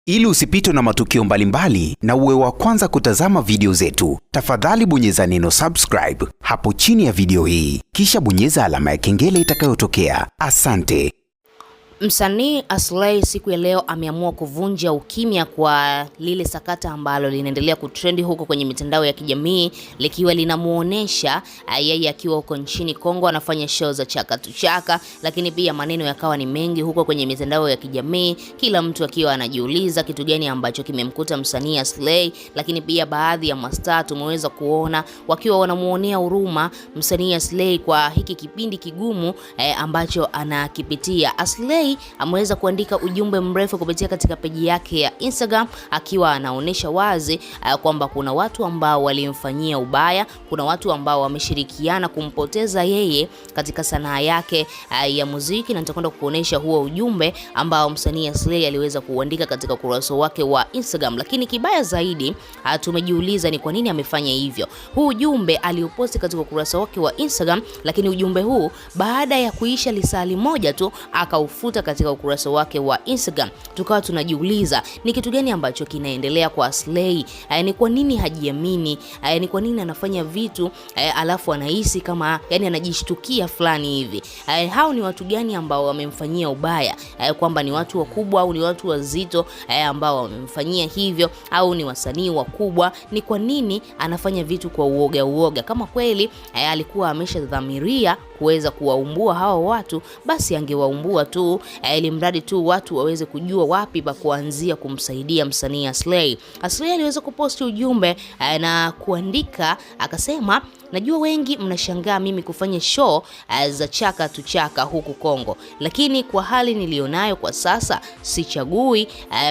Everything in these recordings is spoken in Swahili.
Ili usipitwe na matukio mbalimbali na uwe wa kwanza kutazama video zetu, tafadhali bonyeza neno subscribe hapo chini ya video hii, kisha bonyeza alama ya kengele itakayotokea. Asante. Msanii Aslay siku ya leo ameamua kuvunja ukimya kwa lile sakata ambalo linaendelea kutrendi huko kwenye mitandao ya kijamii, likiwa linamuonesha yeye akiwa huko nchini Kongo anafanya show za chaka tu chaka, lakini pia maneno yakawa ni mengi huko kwenye mitandao ya kijamii, kila mtu akiwa anajiuliza kitu gani ambacho kimemkuta msanii Aslay, lakini pia baadhi ya mastaa tumeweza kuona wakiwa wanamuonea huruma msanii Aslay kwa hiki kipindi kigumu ambacho anakipitia. Aslay ameweza kuandika ujumbe mrefu kupitia katika peji yake ya Instagram akiwa anaonesha wazi kwamba kuna watu ambao walimfanyia ubaya, kuna watu ambao wameshirikiana kumpoteza yeye katika sanaa yake ya muziki, na nitakwenda kuonesha huo ujumbe ambao msanii Aslay aliweza kuandika katika ukurasa wake wa Instagram. Lakini kibaya zaidi, tumejiuliza ni kwa nini amefanya hivyo. Huu ujumbe aliuposti katika ukurasa wake wa Instagram, lakini ujumbe huu baada ya kuisha lisali moja tu akaufuta katika ukurasa wake wa Instagram. Tukawa tunajiuliza ni kitu gani ambacho kinaendelea kwa Aslay, ni kwa nini hajiamini, ni kwa nini anafanya vitu alafu anahisi kama anajishtukia fulani hivi. Hao ni watu gani ambao wamemfanyia ubaya, kwamba ni watu wakubwa au ni watu wazito ambao wamemfanyia hivyo, au ni wasanii wakubwa? Ni kwa nini anafanya vitu kwa uoga? Kama kweli alikuwa ameshadhamiria kuweza kuwaumbua hawa watu, basi angewaumbua tu, ili mradi tu watu waweze kujua wapi pa kuanzia kumsaidia msanii Aslay. Aslay aliweza kuposti ujumbe na kuandika akasema, najua wengi mnashangaa mimi kufanya show za chaka tu chaka huku Kongo, lakini kwa hali nilionayo kwa sasa sichagui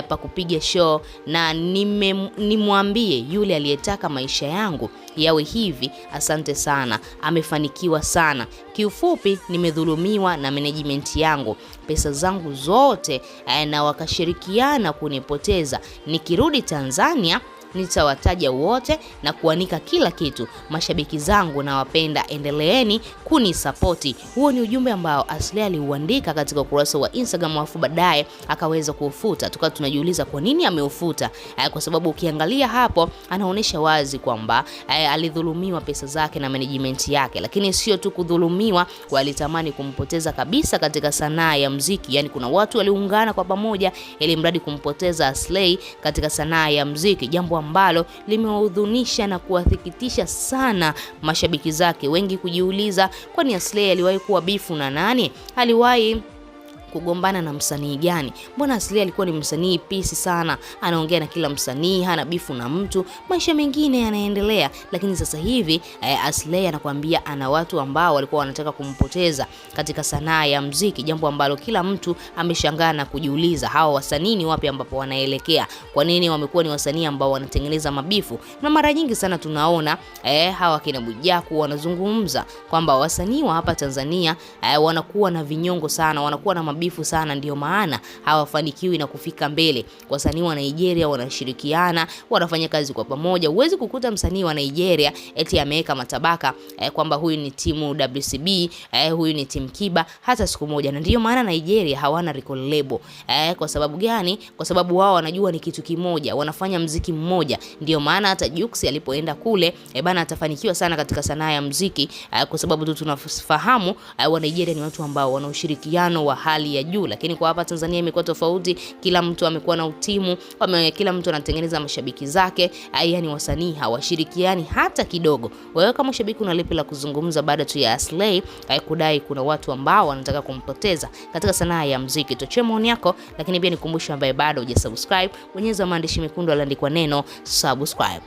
pa kupiga show, na nimwambie yule aliyetaka maisha yangu yawe hivi, asante sana, amefanikiwa sana. Kiufupi, nimedhulumiwa na management yangu, pesa zangu zote na wakashirikiana kunipoteza. Nikirudi Tanzania nitawataja wote na kuanika kila kitu. Mashabiki zangu na wapenda, endeleeni kunisapoti. Huo ni ujumbe ambao Aslay aliuandika katika ukurasa wa Instagram, afu baadaye akaweza kuufuta. Tukawa tunajiuliza kwa nini ameufuta, kwa sababu ukiangalia hapo anaonesha wazi kwamba alidhulumiwa pesa zake na management yake, lakini sio tu kudhulumiwa, walitamani kumpoteza kabisa katika sanaa ya muziki. Yani kuna watu waliungana kwa pamoja ili mradi kumpoteza Aslay katika sanaa ya muziki, jambo ambalo limewaudhunisha na kuwathikitisha sana mashabiki zake. Wengi kujiuliza, kwani Aslay aliwahi kuwa bifu na nani? Aliwahi kugombana na msanii gani? Mbona Aslay alikuwa ni msanii peace sana, anaongea na kila msanii, hana bifu na mtu, maisha mengine yanaendelea. Lakini sasa hivi Aslay anakuambia ana watu ambao walikuwa wanataka kumpoteza katika sanaa ya muziki, jambo ambalo kila mtu ameshangaa na kujiuliza hawa wasanii ni wapi ambapo wanaelekea? Kwa nini wamekuwa ni wasanii ambao wanatengeneza mabifu? Na mara nyingi sana tunaona hawa kina Bujaku wanazungumza kwamba wasanii wa hapa Tanzania wanakuwa na vinyongo sana, wanakuwa na mabifu sana, ndio maana hawafanikiwi na kufika mbele. Wasanii wa Nigeria wanashirikiana, wanafanya kazi kwa pamoja. Huwezi kukuta msanii wa Nigeria eti ameweka matabaka kwamba huyu ni timu WCB, huyu ni timu Kiba, hata siku moja. Na ndio maana Nigeria hawana record label. Kwa sababu gani? Kwa sababu wao wanajua ni kitu kimoja, wanafanya muziki mmoja. Ndio maana hata Jux alipoenda kule bana atafanikiwa sana katika sanaa ya muziki, kwa sababu tu tunafahamu wa Nigeria ni watu ambao wana ushirikiano wa hali ya juu. Lakini kwa hapa Tanzania imekuwa tofauti, kila mtu amekuwa na utimu, kila mtu anatengeneza mashabiki zake, yani wasanii hawashirikiani hata kidogo. Wewe kama shabiki una lipi la kuzungumza baada tu ya Aslay kudai kuna watu ambao wanataka kumpoteza katika sanaa ya muziki? Tochea maoni yako, lakini pia nikumbusha ambaye bado hujasubscribe, bonyeza maandishi mekundu yaliyoandikwa neno subscribe.